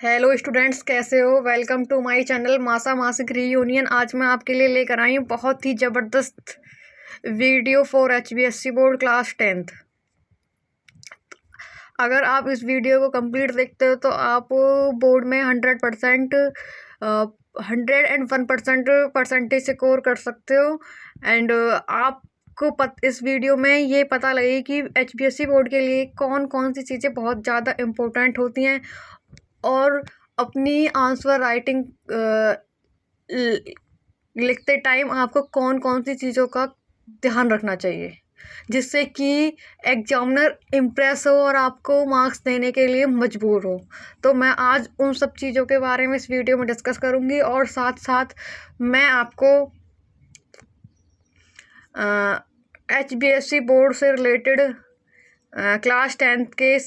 Hello students, कैसे हो। Welcome to my channel मासा मासिक रीयूनियन। आज मैं आपके लिए लेकर आई हूँ बहुत ही ज़बरदस्त video for HBSC board class 10th। अगर आप इस वीडियो को कंप्लीट देखते हो तो आप बोर्ड में 100% 101% परसेंटेज स्कोर कर सकते हो। एंड आपको इस वीडियो में ये पता लगे कि HBSC बोर्ड के लिए कौन कौन सी चीज़ें बहुत ज़्यादा इम्पोर्टेंट होती हैं और अपनी आंसर राइटिंग लिखते टाइम आपको कौन कौन सी चीज़ों का ध्यान रखना चाहिए, जिससे कि एग्जामिनर इम्प्रेस हो और आपको मार्क्स देने के लिए मजबूर हो। तो मैं आज उन सब चीज़ों के बारे में इस वीडियो में डिस्कस करूँगी और साथ साथ मैं आपको HBSC बोर्ड से रिलेटेड क्लास 10th के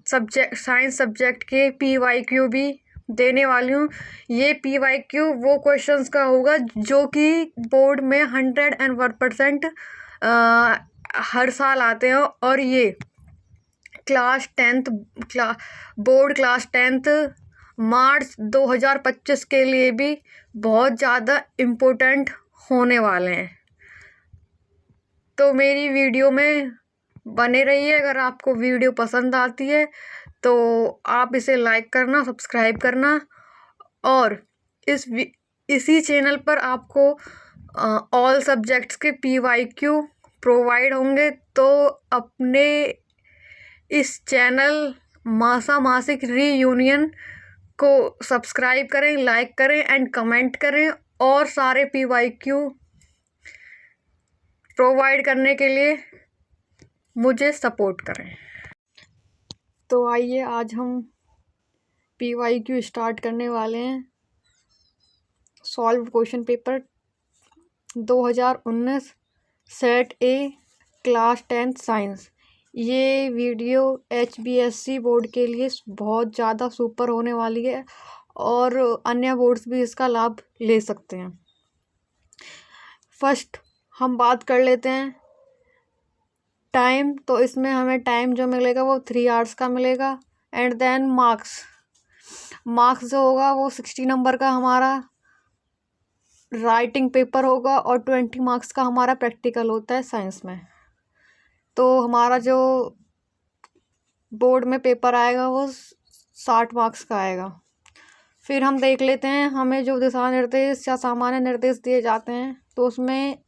साइंस सब्जेक्ट के PYQ भी देने वाली हूँ। ये PYQ वो क्वेश्चंस का होगा जो कि बोर्ड में 101% हर साल आते हैं और ये class 10th board class 10th मार्च 2025 के लिए भी बहुत ज़्यादा इम्पोर्टेंट होने वाले हैं। तो मेरी वीडियो में बने रहिए। अगर आपको वीडियो पसंद आती है तो आप इसे लाइक करना, सब्सक्राइब करना और इसी चैनल पर आपको ऑल सब्जेक्ट्स के PYQ प्रोवाइड होंगे। तो अपने इस चैनल मासा मासिक रीयूनियन को सब्सक्राइब करें, लाइक करें एंड कमेंट करें और सारे PYQ प्रोवाइड करने के लिए मुझे सपोर्ट करें। तो आइए आज हम PYQ स्टार्ट करने वाले हैं। Solve question paper 2019 set A class 10th science. ये वीडियो HBSC बोर्ड के लिए बहुत ज़्यादा सुपर होने वाली है और अन्य बोर्ड्स भी इसका लाभ ले सकते हैं। फर्स्ट हम बात कर लेते हैं टाइम। तो इसमें हमें टाइम जो मिलेगा वो 3 आवर्स का मिलेगा। एंड देन मार्क्स जो होगा वो 60 नंबर का हमारा राइटिंग पेपर होगा और 20 मार्क्स का हमारा प्रैक्टिकल होता है साइंस में। तो हमारा जो बोर्ड में पेपर आएगा वो 60 मार्क्स का आएगा। फिर हम देख लेते हैं हमें जो दिशा निर्देश या सामान्य निर्देश दिए जाते हैं। तो उसमें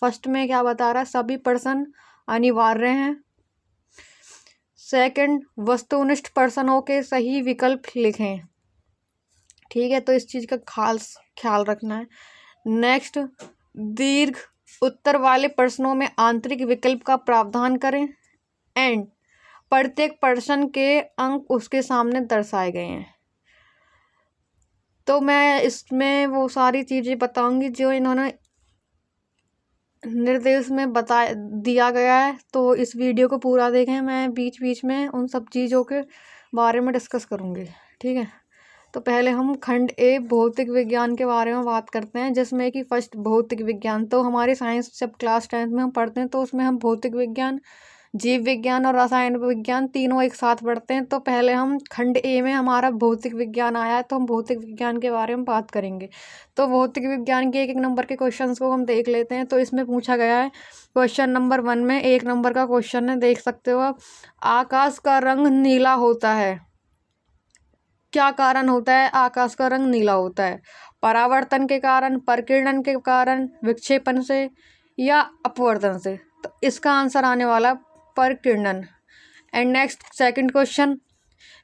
फर्स्ट में क्या बता रहा है, सभी पर्सन अनिवार्य हैं। सेकंड, वस्तुनिष्ठ पर्सनों के सही विकल्प लिखें। ठीक है, तो इस चीज़ का खास ख्याल रखना है। नेक्स्ट, दीर्घ उत्तर वाले प्रश्नों में आंतरिक विकल्प का प्रावधान करें। एंड प्रत्येक प्रश्न के अंक उसके सामने दर्शाए गए हैं। तो मैं इसमें वो सारी चीज़ें बताऊंगी जो इन्होंने निर्देश में दिया गया है। तो इस वीडियो को पूरा देखें, मैं बीच बीच में उन सब चीज़ों के बारे में डिस्कस करूँगी। ठीक है, तो पहले हम खंड A भौतिक विज्ञान के बारे में बात करते हैं, जिसमें कि फर्स्ट भौतिक विज्ञान। तो हमारी साइंस जब क्लास 10th में हम पढ़ते हैं तो उसमें हम भौतिक विज्ञान, जीव विज्ञान और रसायन विज्ञान तीनों एक साथ पढ़ते हैं। तो पहले हम खंड A में हमारा भौतिक विज्ञान आया है, तो हम भौतिक विज्ञान के बारे में बात करेंगे। तो भौतिक विज्ञान के एक एक नंबर के क्वेश्चंस को हम देख लेते हैं। तो इसमें पूछा गया है क्वेश्चन नंबर 1 में 1 नंबर का क्वेश्चन है, देख सकते हो आप। आकाश का रंग नीला होता है, क्या कारण होता है आकाश का रंग नीला होता है? परावर्तन के कारण, प्रकीर्णन के कारण, विक्षेपण से या अपवर्तन से? तो इसका आंसर आने वाला प्रकीर्णन। एंड नेक्स्ट सेकंड क्वेश्चन,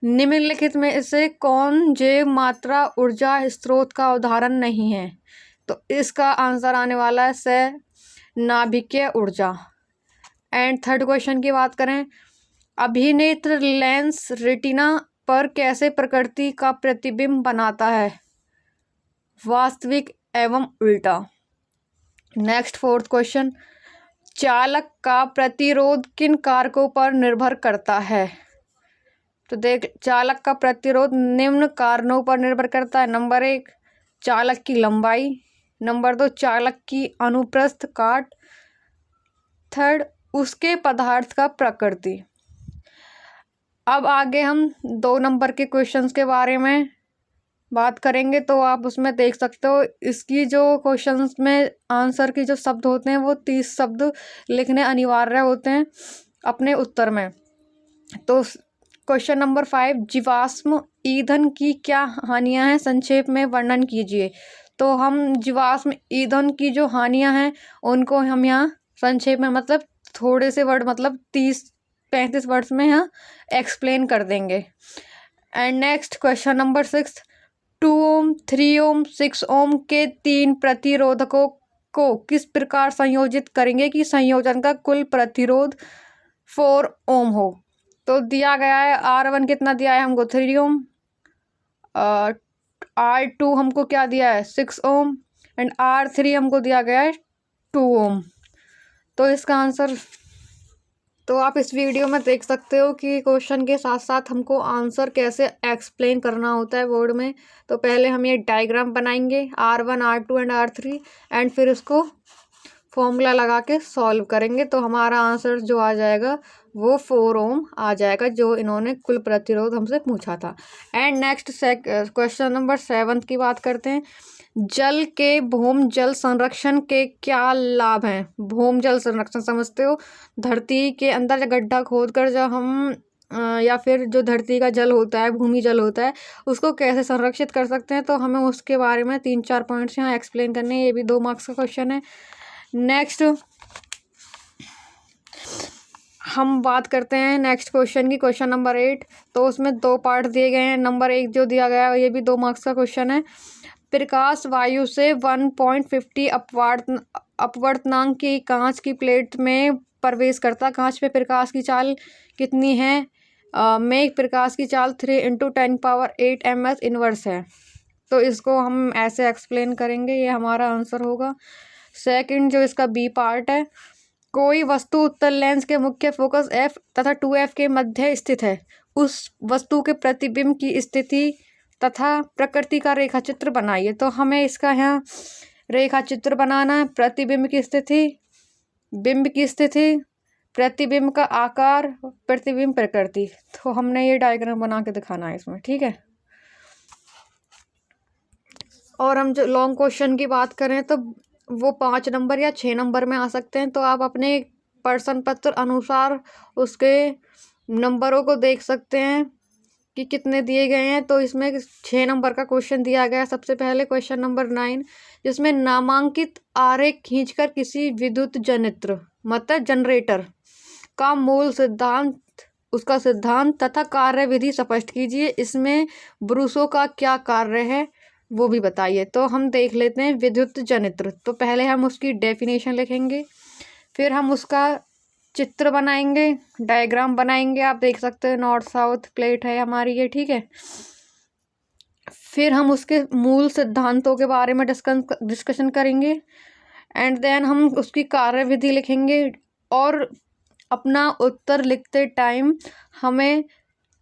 निम्नलिखित में से कौन जैव मात्रा ऊर्जा स्रोत का उदाहरण नहीं है? तो इसका आंसर आने वाला है नाभिकीय ऊर्जा। एंड थर्ड क्वेश्चन की बात करें, अभिनेत्र लेंस रेटिना पर कैसे प्रकृति का प्रतिबिंब बनाता है? वास्तविक एवं उल्टा। नेक्स्ट फोर्थ क्वेश्चन, चालक का प्रतिरोध किन कारकों पर निर्भर करता है? तो देख, चालक का प्रतिरोध निम्न कारणों पर निर्भर करता है। नंबर 1, चालक की लंबाई। नंबर 2, चालक की अनुप्रस्थ काट। थर्ड, उसके पदार्थ का प्रकृति। अब आगे हम 2 नंबर के क्वेश्चंस के बारे में बात करेंगे तो आप उसमें देख सकते हो इसकी जो क्वेश्चंस में आंसर की जो शब्द होते हैं वो 30 शब्द लिखने अनिवार्य होते हैं अपने उत्तर में। तो क्वेश्चन नंबर 5, जीवाश्म ईंधन की क्या हानियां हैं, संक्षेप में वर्णन कीजिए। तो हम जीवाश्म ईंधन की जो हानियां हैं उनको हम यहाँ संक्षेप में, मतलब थोड़े से वर्ड, मतलब 30-35 वर्ड्स में यहाँ एक्सप्लेन कर देंगे। एंड नेक्स्ट क्वेश्चन नंबर 6, 2 ओम, 3 ओम, 6 ओम के 3 प्रतिरोधकों को किस प्रकार संयोजित करेंगे कि संयोजन का कुल प्रतिरोध 4 ओम हो। तो दिया गया है R1 कितना दिया है हमको 3 ओम, R2 हमको क्या दिया है 6 ओम एंड R3 हमको दिया गया है 2 ओम। तो इसका आंसर, तो आप इस वीडियो में देख सकते हो कि क्वेश्चन के साथ साथ हमको आंसर कैसे एक्सप्लेन करना होता है बोर्ड में। तो पहले हम ये डायग्राम बनाएंगे R1, R2 and R3 and फिर इसको फॉर्मूला लगा के सॉल्व करेंगे। तो हमारा आंसर जो आ जाएगा वो 4 ओम आ जाएगा, जो इन्होंने कुल प्रतिरोध हमसे पूछा था। एंड नेक्स्ट क्वेश्चन नंबर 7 की बात करते हैं। जल के भौम जल संरक्षण के क्या लाभ हैं। भौम जल संरक्षण समझते हो, धरती के अंदर गड्ढा खोदकर जब हम या फिर जो धरती का जल होता है, भूमि जल होता है, उसको कैसे संरक्षित कर सकते हैं। तो हमें उसके बारे में 3-4 पॉइंट्स यहाँ एक्सप्लेन करने हैं। ये भी 2 मार्क्स का क्वेश्चन है। नेक्स्ट हम बात करते हैं नेक्स्ट क्वेश्चन की, क्वेश्चन नंबर 8। तो उसमें 2 पार्ट दिए गए हैं। नंबर 1 जो दिया गया है ये भी 2 मार्क्स का क्वेश्चन है। प्रकाश वायु से 1.50 अपवर्तनांक की कांच की प्लेट में प्रवेश करता। कांच पे प्रकाश की चाल कितनी है। में प्रकाश की चाल 3 × 10⁸ ms इनवर्स है। तो इसको हम ऐसे एक्सप्लेन करेंगे, ये हमारा आंसर होगा। सेकंड जो इसका बी पार्ट है, कोई वस्तु उत्तल लेंस के मुख्य फोकस f तथा 2f के मध्य स्थित है। उस वस्तु के प्रतिबिंब की स्थिति तथा प्रकृति का रेखा चित्र बनाइए। तो हमें इसका यहाँ रेखा चित्र बनाना है। प्रतिबिंब की स्थिति, बिंब की स्थिति, प्रतिबिंब का आकार, प्रतिबिंब प्रकृति। तो हमने ये डायग्राम बना के दिखाना है इसमें, ठीक है। और हम जो लॉन्ग क्वेश्चन की बात करें तो वो 5 नंबर या 6 नंबर में आ सकते हैं। तो आप अपने प्रश्न पत्र अनुसार उसके नंबरों को देख सकते हैं कि कितने दिए गए हैं। तो इसमें 6 नंबर का क्वेश्चन दिया गया है। सबसे पहले क्वेश्चन नंबर 9, जिसमें नामांकित आरेख खींचकर किसी विद्युत जनित्र मतलब जनरेटर का मूल सिद्धांत, उसका सिद्धांत तथा कार्यविधि स्पष्ट कीजिए। इसमें ब्रूसो का क्या कार्य है वो भी बताइए। तो हम देख लेते हैं विद्युत जनित्र। तो पहले हम उसकी डेफिनेशन लिखेंगे, फिर हम उसका चित्र बनाएंगे, डायग्राम बनाएंगे। आप देख सकते हो नॉर्थ साउथ प्लेट है हमारी ये, ठीक है। फिर हम उसके मूल सिद्धांतों के बारे में डिस्कशन करेंगे एंड देन हम उसकी कार्यविधि लिखेंगे। और अपना उत्तर लिखते टाइम हमें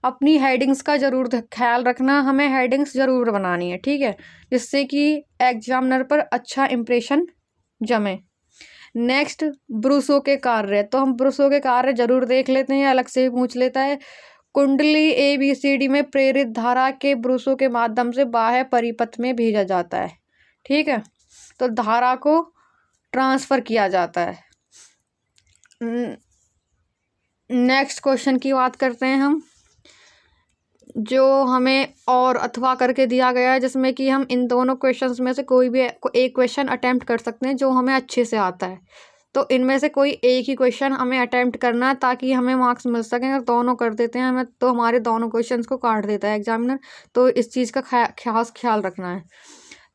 अपनी हेडिंग्स का ज़रूर ख्याल रखना, हमें हेडिंग्स ज़रूर बनानी है, ठीक है, जिससे कि एग्जामिनर पर अच्छा इम्प्रेशन जमे। नेक्स्ट ब्रूसो के कार्य। तो हम ब्रूसो के कार्य जरूर देख लेते हैं, अलग से भी पूछ लेता है। कुंडली ABCD में प्रेरित धारा के ब्रूसो के माध्यम से बाह्य परिपथ में भेजा जाता है, ठीक है। तो धारा को ट्रांसफ़र किया जाता है। नेक्स्ट क्वेश्चन की बात करते हैं हम, जो हमें और अथवा करके दिया गया है, जिसमें कि हम इन दोनों क्वेश्चंस में से कोई भी एक क्वेश्चन अटेम्प्ट कर सकते हैं जो हमें अच्छे से आता है। तो इनमें से कोई एक ही क्वेश्चन हमें अटेम्प्ट करना है ताकि हमें मार्क्स मिल सकें। अगर दोनों कर देते हैं हमें तो हमारे दोनों क्वेश्चंस को काट देता है एग्जामिनर। तो इस चीज़ का खास ख्याल रखना है।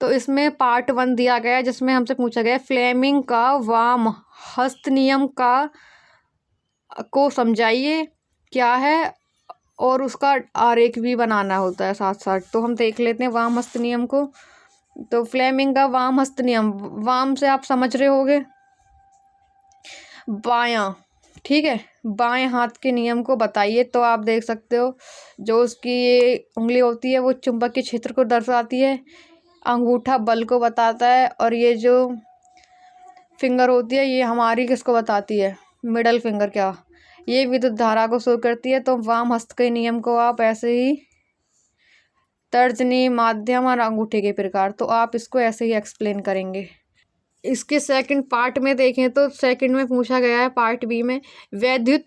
तो इसमें पार्ट 1 दिया गया है, जिसमें हमसे पूछा गया फ्लेमिंग का वाम हस्त नियम को समझाइए क्या है, और उसका आरेख भी बनाना होता है साथ साथ। तो हम देख लेते हैं वाम हस्त नियम को। तो फ्लेमिंग का वाम हस्त नियम, वाम से आप समझ रहे होगे बायां, ठीक है, बाएं हाथ के नियम को बताइए। तो आप देख सकते हो जो उसकी ये उंगली होती है वो चुंबकीय क्षेत्र को दर्शाती है, अंगूठा बल को बताता है, और ये जो फिंगर होती है ये हमारी किसको बताती है, मिडल फिंगर, क्या ये विद्युत धारा को शो करती है। तो वाम हस्त के नियम को आप ऐसे ही तर्जनी, माध्यम और अंगूठे के प्रकार। तो आप इसको ऐसे ही एक्सप्लेन करेंगे। इसके सेकंड पार्ट में देखें तो सेकंड में पूछा गया है पार्ट बी में, वैद्युत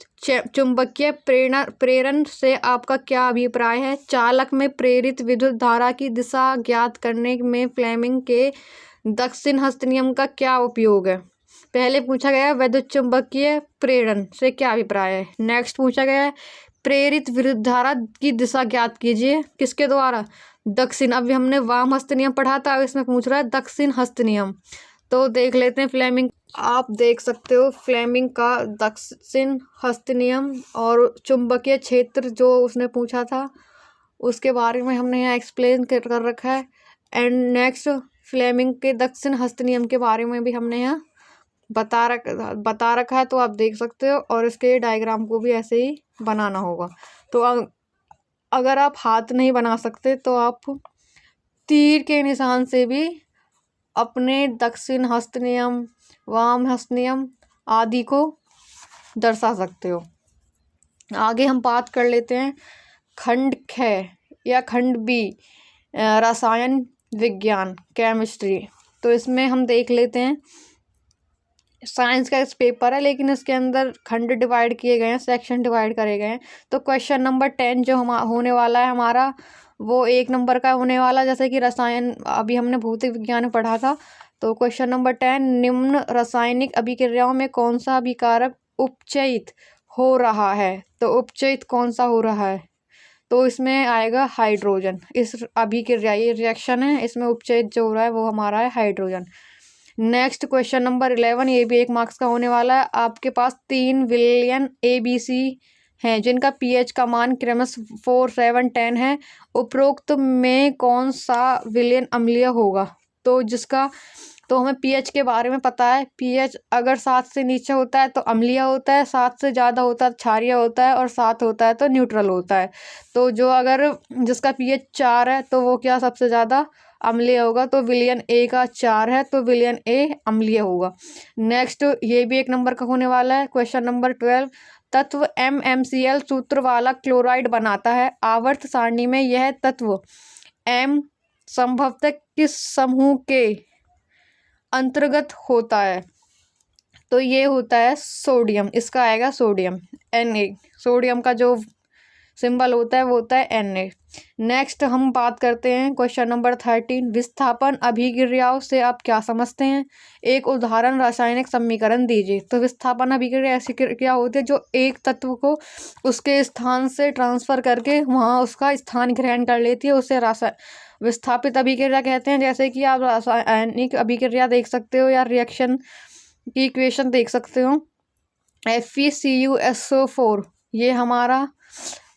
चुंबकीय प्रेरण से आपका क्या अभिप्राय है? चालक में प्रेरित विद्युत धारा की दिशा ज्ञात करने में फ्लेमिंग के दक्षिण हस्त नियम का क्या उपयोग है? पहले पूछा गया है वैद्युत चुंबकीय प्रेरण से क्या अभिप्राय है। नेक्स्ट पूछा गया है प्रेरित विद्युत धारा की दिशा ज्ञात कीजिए, किसके द्वारा? दक्षिण। अभी हमने वाम हस्त नियम पढ़ा था, अब इसमें पूछ रहा है दक्षिण हस्त नियम। तो देख लेते हैं फ्लेमिंग। आप देख सकते हो फ्लेमिंग का दक्षिण हस्त नियम और चुंबकीय क्षेत्र जो उसने पूछा था उसके बारे में हमने यहाँ एक्सप्लेन कर रखा है। एंड नेक्स्ट फ्लेमिंग के दक्षिण हस्त नियम के बारे में भी हमने यहाँ बता रखा है, तो आप देख सकते हो। और इसके डायग्राम को भी ऐसे ही बनाना होगा। तो अगर आप हाथ नहीं बना सकते तो आप तीर के निशान से भी अपने दक्षिण हस्त नियम, वाम हस्त नियम आदि को दर्शा सकते हो। आगे हम बात कर लेते हैं खंड ख या खंड बी, रसायन विज्ञान, केमिस्ट्री। तो इसमें हम देख लेते हैं, साइंस का इस पेपर है लेकिन इसके अंदर खंड डिवाइड किए गए हैं, सेक्शन डिवाइड करे गए हैं। तो क्वेश्चन नंबर 10 जो होने वाला है हमारा, वो 1 नंबर का होने वाला। जैसे कि रसायन अभी हमने भौतिक विज्ञान में पढ़ा था। तो क्वेश्चन नंबर 10, निम्न रासायनिक अभिक्रियाओं में कौन सा अभिकारक उपचयित हो रहा है? तो उपचयित कौन सा हो रहा है? तो इसमें आएगा हाइड्रोजन। इस अभिक्रिया, ये रिएक्शन है, इसमें उपचयित जो हो रहा है वो हमारा है हाइड्रोजन। नेक्स्ट क्वेश्चन नंबर 11, ये भी 1 मार्क्स का होने वाला है। आपके पास 3 विलयन ABC हैं जिनका pH का मान क्रमशः 4, 7, 10 है। उपरोक्त में कौन सा विलयन अम्लीय होगा? तो हमें pH के बारे में पता है। pH अगर 7 से नीचे होता है तो अम्लीय होता है, 7 से ज़्यादा होता है तो क्षारीय होता है, और 7 होता है तो न्यूट्रल होता है। तो जिसका pH 4 है तो वो क्या सबसे ज़्यादा अम्लीय होगा? तो विलयन A का 4 है तो विलयन A अम्लीय होगा। नेक्स्ट ये भी 1 नंबर का होने वाला है। क्वेश्चन नंबर 12, तत्व MmCl सूत्र वाला क्लोराइड बनाता है। आवर्त सारणी में यह तत्व M संभवतः किस समूह के अंतर्गत होता है? तो ये होता है सोडियम। इसका आएगा सोडियम, Na। सोडियम का जो सिंबल होता है वो होता है Na। नेक्स्ट हम बात करते हैं क्वेश्चन नंबर 13, विस्थापन अभिक्रियाओं से आप क्या समझते हैं? एक उदाहरण रासायनिक समीकरण दीजिए। तो विस्थापन अभिक्रिया ऐसी क्रिया होती है जो एक तत्व को उसके स्थान से ट्रांसफर करके वहाँ उसका स्थान ग्रहण कर लेती है, उसे विस्थापित अभिक्रिया कहते हैं। जैसे कि आप रासायनिक अभिक्रिया देख सकते हो या रिएक्शन की इक्वेशन देख सकते हो, FeCuSO4 ये हमारा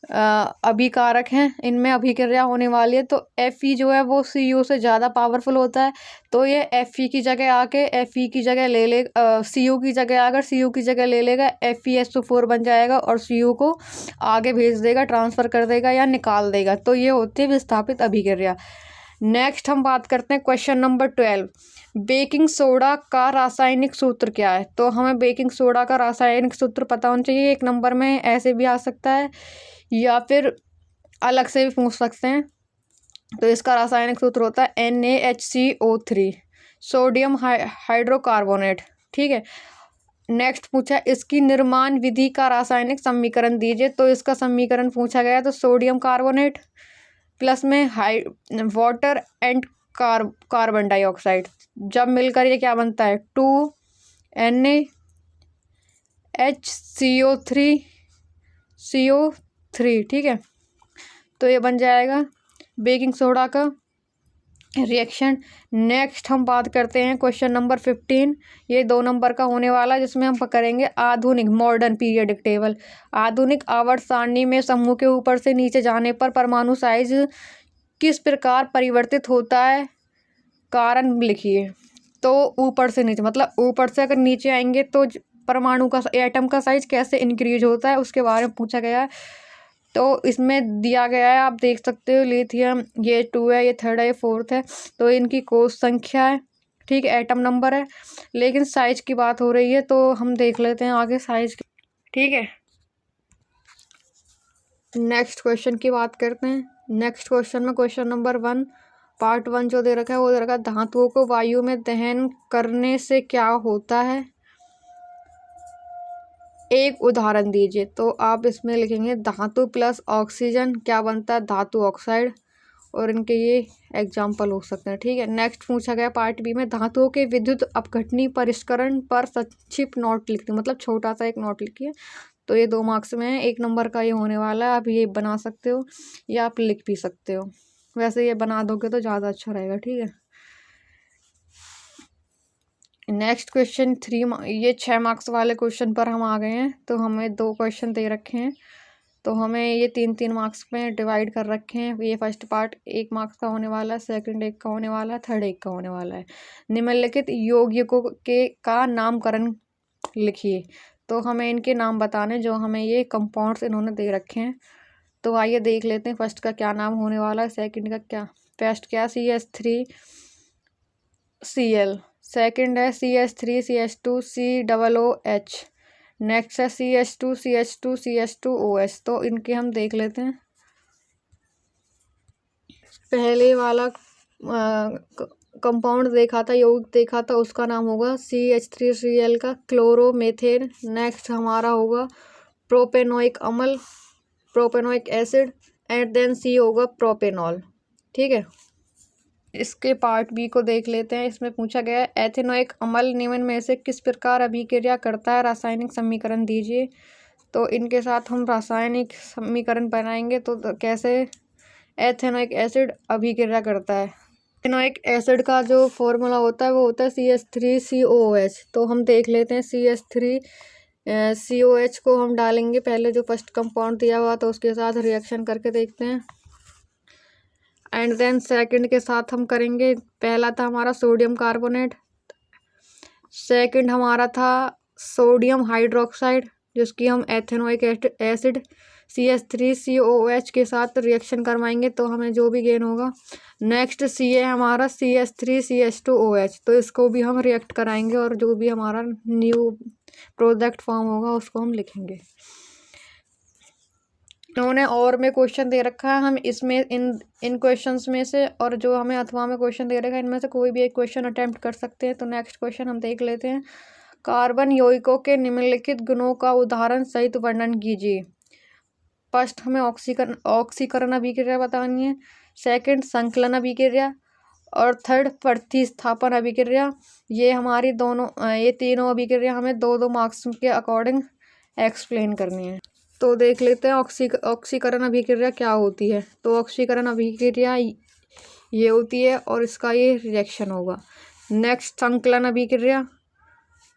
अभिकारक हैं, इनमें अभिक्रिया होने वाली है। तो Fe जो है वो Cu से ज़्यादा पावरफुल होता है, तो ये Fe की जगह आके Fe की जगह ले ले Cu की जगह आकर Cu की जगह ले लेगा, FeSO4 बन जाएगा और Cu को आगे भेज देगा, ट्रांसफ़र कर देगा या निकाल देगा। तो ये होती है विस्थापित अभिक्रिया। नेक्स्ट हम बात करते हैं क्वेश्चन नंबर 12, बेकिंग सोडा का रासायनिक सूत्र क्या है? तो हमें बेकिंग सोडा का रासायनिक सूत्र पता होना चाहिए। 1 नंबर में ऐसे भी आ सकता है या फिर अलग से भी पूछ सकते हैं। तो इसका रासायनिक सूत्र होता है NaHCO3, सोडियम हाइड्रोकार्बोनेट। ठीक है। नेक्स्ट पूछा इसकी निर्माण विधि का रासायनिक समीकरण दीजिए। तो इसका समीकरण पूछा गया तो सोडियम कार्बोनेट प्लस में वाटर एंड कार्बन डाइऑक्साइड जब मिलकर ये क्या बनता है? 2NaHCO3। ठीक है, तो ये बन जाएगा बेकिंग सोडा का रिएक्शन। नेक्स्ट हम बात करते हैं क्वेश्चन नंबर 15, ये 2 नंबर का होने वाला है जिसमें हम करेंगे आधुनिक मॉडर्न पीरियडिक टेबल। आधुनिक आवर्त सारणी में समूह के ऊपर से नीचे जाने पर परमाणु साइज किस प्रकार परिवर्तित होता है? कारण लिखिए। तो ऊपर से नीचे मतलब ऊपर से अगर नीचे आएंगे तो परमाणु का एटम का साइज कैसे इंक्रीज होता है उसके बारे में पूछा गया है। तो इसमें दिया गया है, आप देख सकते हो, लिथियम ये 2 है, ये 3rd है, ये 4th है। तो इनकी कोष संख्या है, ठीक है, एटम नंबर है, लेकिन साइज की बात हो रही है तो हम देख लेते हैं आगे साइज। ठीक है, नेक्स्ट क्वेश्चन की बात करते हैं। नेक्स्ट क्वेश्चन में क्वेश्चन नंबर 1 पार्ट 1 जो दे रखा है वो दे रखा है धातुओं को वायु में दहन करने से क्या होता है, एक उदाहरण दीजिए। तो आप इसमें लिखेंगे धातु प्लस ऑक्सीजन क्या बनता है, धातु ऑक्साइड, और इनके ये एग्जाम्पल हो सकते हैं। ठीक है, नेक्स्ट पूछा गया पार्ट बी में धातुओं के विद्युत अपघटनीय परिष्करण पर संक्षिप्त नोट लिखते हैं, मतलब छोटा सा एक नोट लिखिए। तो ये 2 मार्क्स में है, 1 नंबर का ये होने वाला है। आप ये बना सकते हो या आप लिख भी सकते हो, वैसे ये बना दोगे तो ज़्यादा अच्छा रहेगा। ठीक है, नेक्स्ट क्वेश्चन 3 ये 6 मार्क्स वाले क्वेश्चन पर हम आ गए हैं। तो हमें 2 क्वेश्चन दे रखे हैं, तो हमें ये 3-3 मार्क्स में डिवाइड कर रखे हैं। ये फर्स्ट पार्ट 1 मार्क्स का होने वाला है, सेकंड 1 का होने वाला है, थर्ड 1 का होने वाला है। निम्नलिखित यौगिकों के का नामकरण लिखिए। तो हमें इनके नाम बताने जो हमें ये कंपाउंड्स इन्होंने दे रखे हैं। तो आइए देख लेते हैं फर्स्ट का क्या नाम होने वाला है, सेकंड का क्या। फर्स्ट क्या CH3Cl, सेकंड है CH3CH2COOH, नेक्स्ट है CH2CH2CH2OH। तो इनके हम देख लेते हैं। पहले वाला कंपाउंड देखा था, यौगिक देखा था, उसका नाम होगा CH3Cl का क्लोरोमेथेन। नेक्स्ट हमारा होगा प्रोपेनोइक अम्ल, propanoic acid, and then C होगा प्रोपेनॉल। ठीक है, इसके पार्ट बी को देख लेते हैं। इसमें पूछा गया है एथेनोइक अम्ल निम्न में से किस प्रकार अभिक्रिया करता है, रासायनिक समीकरण दीजिए। तो इनके साथ हम रासायनिक समीकरण बनाएंगे। तो कैसे एथेनोइक एसिड अभिक्रिया करता है। एथेनोइक एसिड का जो फॉर्मूला होता है वो होता है CH3COOH। तो हम देख लेते हैं CH3COH को हम डालेंगे पहले जो फर्स्ट कंपाउंड दिया हुआ तो उसके साथ रिएक्शन करके देखते हैं। एंड देन सेकंड के साथ हम करेंगे, पहला था हमारा सोडियम कार्बोनेट, सेकंड हमारा था सोडियम हाइड्रोक्साइड जिसकी हम एथेनोइक एसिड CH3COOH के साथ रिएक्शन करवाएंगे तो हमें जो भी गेन होगा। नेक्स्ट सी है हमारा CH3CH2OH, तो इसको भी हम रिएक्ट कराएंगे और जो भी हमारा न्यू प्रोडक्ट फॉर्म होगा उसको हम लिखेंगे। इन्होंने और में क्वेश्चन दे रखा है, हम इसमें इन क्वेश्चंस में से और जो हमें अथवा में क्वेश्चन दे रखा है इनमें से कोई भी एक क्वेश्चन अटेम्प्ट कर सकते हैं। तो नेक्स्ट क्वेश्चन हम देख लेते हैं। कार्बन यौगिकों के निम्नलिखित गुणों का उदाहरण सहित वर्णन कीजिए। फर्स्ट हमें ऑक्सीकरण अभिक्रिया बतानी है, सेकंड संकलन अभिक्रिया, और थर्ड प्रतिस्थापन अभिक्रिया। ये हमारी ये तीनों अभिक्रिया हमें 2-2 मार्क्स के अकॉर्डिंग एक्सप्लेन करनी है। तो देख लेते हैं ऑक्सीकरण अभिक्रिया क्या होती है। तो ऑक्सीकरण अभिक्रिया ये होती है और इसका ये रिएक्शन होगा। नेक्स्ट संकलन अभिक्रिया,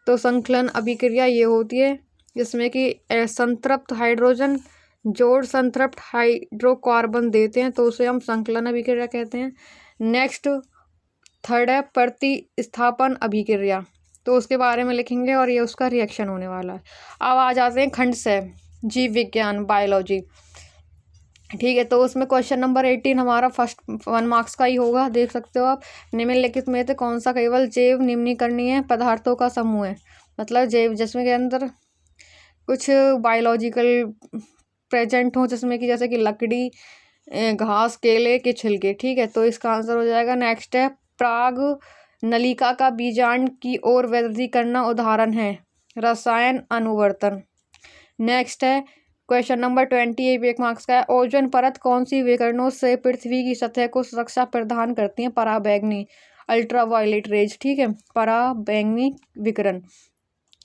तो संकलन अभिक्रिया ये होती है जिसमें कि संतृप्त हाइड्रोजन जोड़ संतृप्त हाइड्रोकार्बन देते हैं तो उसे हम संकलन अभिक्रिया कहते हैं। नेक्स्ट थर्ड है प्रतिस्थापन अभिक्रिया, तो उसके बारे में लिखेंगे और ये उसका रिएक्शन होने वाला है। अब आ जाते हैं खंड से जीव विज्ञान बायोलॉजी। ठीक है, तो उसमें क्वेश्चन नंबर 18 हमारा फर्स्ट 1 मार्क्स का ही होगा, देख सकते हो आप। निम्नलिखित में से कौन सा केवल जैव निम्नीकरणीय पदार्थों का समूह है, मतलब जैव जिसमें के अंदर कुछ बायोलॉजिकल प्रेजेंट हो, जिसमें कि जैसे कि लकड़ी, घास, केले के छिलके। ठीक है, तो इसका आंसर हो जाएगा। नेक्स्ट है प्राग नलिका का बीजांड की ओर वृद्धि करना उदाहरण है, रसायन अनुवर्तन। नेक्स्ट है क्वेश्चन नंबर 20, ये भी 1 मार्क्स का है। ओजोन परत कौन सी विकिरणों से पृथ्वी की सतह को सुरक्षा प्रदान करती है, पराबैंगनी अल्ट्रावायलेट रेज। ठीक है, पराबैंगनी विकिरण।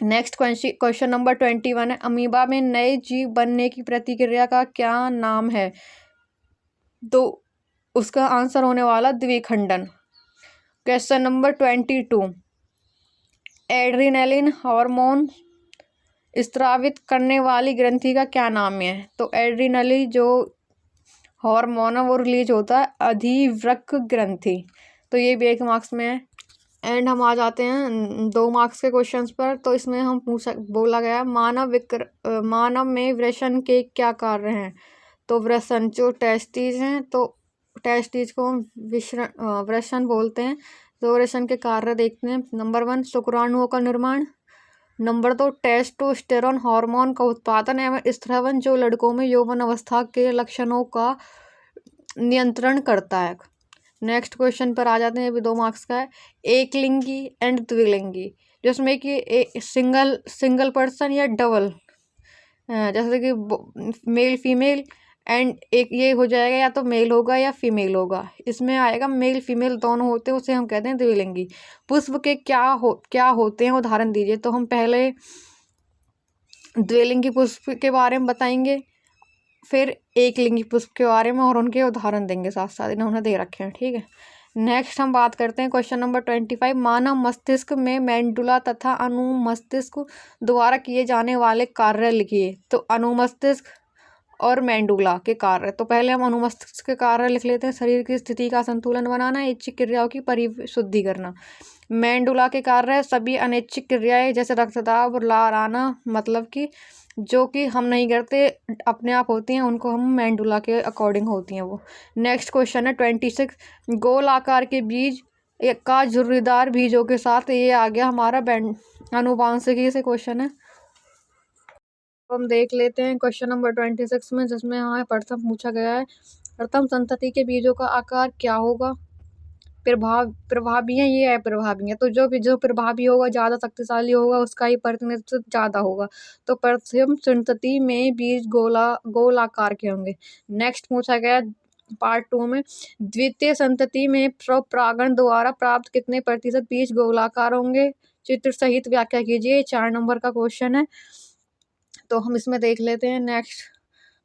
नेक्स्ट क्वेश्चन नंबर 21 है। अमीबा में नए जीव बनने की प्रतिक्रिया का क्या नाम है, तो उसका आंसर होने वाला द्विखंडन। क्वेश्चन नंबर 22, एड्रेनालिन हार्मोन स्रावित करने वाली ग्रंथि का क्या नाम है, तो एड्रेनालिन जो हार्मोन है वो रिलीज होता है अधिवृक्क ग्रंथि। तो ये भी 1 मार्क्स में है। एंड हम आ जाते हैं 2 मार्क्स के क्वेश्चंस पर। तो इसमें हम बोला गया मानव में वृषण के क्या कार्य हैं, तो वृषण जो टेस्टिस हैं, तो टेस्टिस को हम वृषण बोलते हैं। तो वृषण के कार्य देखते हैं। नंबर 1 शुक्राणुओं का निर्माण, नंबर 2 टेस्टोस्टेरोन हार्मोन का उत्पादन एवं स्त्रवन जो लड़कों में यौवन अवस्था के लक्षणों का नियंत्रण करता है। नेक्स्ट क्वेश्चन पर आ जाते हैं, अभी 2 मार्क्स का है। एकलिंगी एंड द्विलिंगी, जिसमें कि सिंगल पर्सन या डबल, जैसे कि मेल फीमेल एंड एक ये हो जाएगा, या तो मेल होगा या फीमेल होगा। इसमें आएगा मेल फीमेल दोनों होते हैं, उसे हम कहते हैं द्विलिंगी। पुष्प के क्या होते हैं, उदाहरण दीजिए। तो हम पहले द्विलिंगी पुष्प के बारे में बताएंगे, फिर एकलिंगी पुष्प के बारे में, और उनके उदाहरण देंगे साथ साथ, इन्होंने दे रखे हैं, ठीक है। नेक्स्ट हम बात करते हैं क्वेश्चन नंबर 25। मानव मस्तिष्क में मेंडुला तथा अनुमस्तिष्क द्वारा किए जाने वाले कार्य लिखिए। तो अनुमस्तिष्क और मेंडुला के कार्य, तो पहले हम अनुमस्तिष्क के कार्य लिख लेते हैं। शरीर की स्थिति का संतुलन बनाना, ऐच्छिक क्रियाओं की परिशुद्धि करना। मेंडुला के कार्य सभी अनैच्छिक क्रियाएं, जैसे रक्तदाब और लार आना, मतलब कि जो कि हम नहीं करते, अपने आप होती हैं, उनको हम मेंडुला के अकॉर्डिंग होती हैं वो। नेक्स्ट क्वेश्चन है 26। गोल आकार के बीज का झुर्रीदार बीजों के साथ, ये आ गया हमारा अनुवांशिकी से क्वेश्चन है। तो हम देख लेते हैं क्वेश्चन नंबर 26 में, जिसमें हमें प्रथम पूछा गया है, प्रथम संतति के बीजों का आकार क्या होगा। प्रभावी है, ये अप्रभावी है। तो जो प्रभावी होगा, ज़्यादा शक्तिशाली होगा, उसका ही प्रतिनिधित्व ज़्यादा होगा। तो प्रथम संतति में बीज गोल आकार के होंगे। नेक्स्ट पूछा गया पार्ट 2 में, द्वितीय संतति में परागण द्वारा प्राप्त कितने प्रतिशत बीज गोलाकार होंगे। चित्र सहित व्याख्या कीजिए। 4 नंबर का क्वेश्चन है, तो हम इसमें देख लेते हैं। नेक्स्ट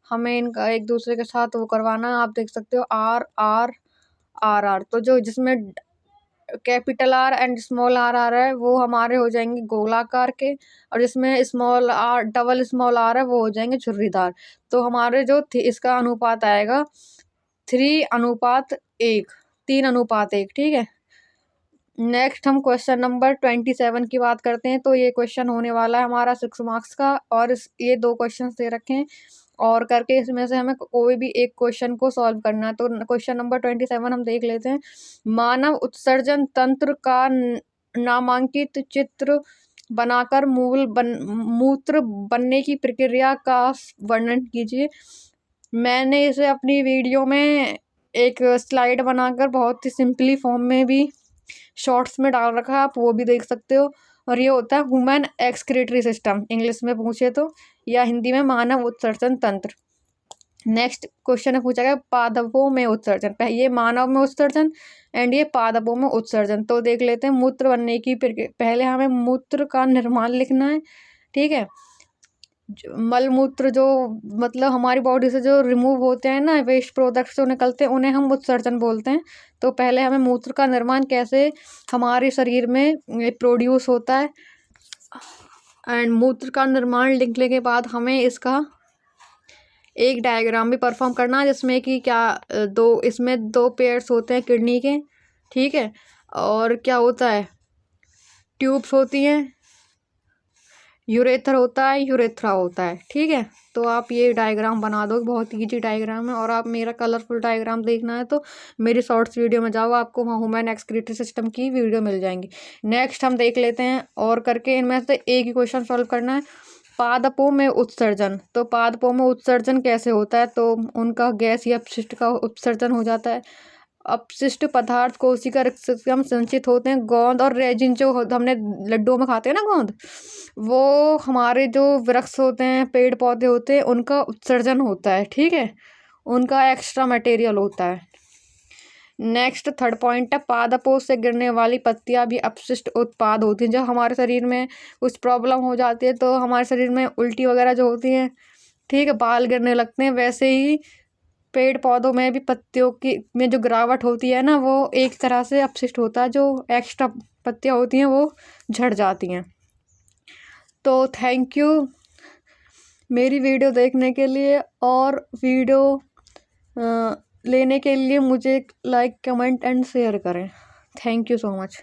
हमें इनका एक दूसरे के साथ वो करवाना है। आप देख सकते हो RR, तो जिसमें capital R and small R है, वो हमारे हो जाएंगे गोलाकार के, और जिसमें small R double small R है, वो हो जाएंगे झुर्रीदार। तो हमारे जो इसका अनुपात आएगा 3:1, 3:1, ठीक है। नेक्स्ट हम क्वेश्चन नंबर 27 की बात करते हैं। तो ये क्वेश्चन होने वाला है हमारा 6 मार्क्स का, और ये 2 क्वेश्चन दे रखे हैं, और करके इसमें से हमें कोई भी एक क्वेश्चन को सॉल्व करना है। तो क्वेश्चन नंबर 27 हम देख लेते हैं। मानव उत्सर्जन तंत्र का नामांकित चित्र बनाकर मूत्र बनने की प्रक्रिया का वर्णन कीजिए। मैंने इसे अपनी वीडियो में एक स्लाइड बनाकर बहुत ही सिंपली फॉर्म में भी शॉर्ट्स में डाल रखा है, आप वो भी देख सकते हो। और ये होता है ह्यूमन एक्सक्रीटरी सिस्टम, इंग्लिश में पूछे तो, या हिंदी में मानव उत्सर्जन तंत्र। नेक्स्ट क्वेश्चन है पूछा गया पादपों में उत्सर्जन। ये मानव में उत्सर्जन एंड ये पादपों में उत्सर्जन। तो देख लेते हैं मूत्र बनने की पहले हमें मूत्र का निर्माण लिखना है, ठीक है। मल मूत्र जो मतलब हमारी बॉडी से जो रिमूव होते हैं ना, वेस्ट प्रोडक्ट्स जो निकलते हैं, उन्हें हम उत्सर्जन बोलते हैं। तो पहले हमें मूत्र का निर्माण कैसे हमारे शरीर में प्रोड्यूस होता है, एंड मूत्र का निर्माण लिखने के बाद हमें इसका एक डायग्राम भी परफॉर्म करना है, जिसमें कि इसमें 2 पेयर्स होते हैं किडनी के, ठीक है। और क्या होता है, ट्यूब्स होती हैं, यूरेथर होता है, यूरेथ्रा होता है, ठीक है। तो आप ये डायग्राम बना दो, बहुत ईजी डायग्राम है। और आप मेरा कलरफुल डायग्राम देखना है तो मेरी शॉर्ट्स वीडियो में जाओ, आपको वहाँ ह्यूमन एक्सक्रीटरी सिस्टम की वीडियो मिल जाएंगी। नेक्स्ट हम देख लेते हैं, और करके इनमें से एक ही क्वेश्चन सॉल्व करना है। पादपों में उत्सर्जन, तो पादपों में उत्सर्जन कैसे होता है। तो उनका गैस या अपशिष्ट का उत्सर्जन हो जाता है। अपशिष्ट पदार्थ कोशिका रक्तम संचित होते हैं। गोंद और रेजिन जो हमने लड्डुओं में खाते हैं ना, गोंद, वो हमारे जो वृक्ष होते हैं, पेड़ पौधे होते हैं, उनका उत्सर्जन होता है, ठीक है, उनका एक्स्ट्रा मटेरियल होता है। नेक्स्ट थर्ड पॉइंट है पादपों से गिरने वाली पत्तियां भी अपशिष्ट उत्पाद होती हैं। जब हमारे शरीर में कुछ प्रॉब्लम हो जाती है, तो हमारे शरीर में उल्टी वगैरह जो होती हैं, ठीक है, बाल गिरने लगते हैं, वैसे ही पेड़ पौधों में भी पत्तियों की में जो गिरावट होती है ना, वो एक तरह से अपशिष्ट होता है। जो एक्स्ट्रा पत्तियां होती हैं वो झड़ जाती हैं। तो थैंक यू मेरी वीडियो देखने के लिए, और वीडियो लेने के लिए मुझे लाइक, कमेंट एंड शेयर करें। Thank you so much.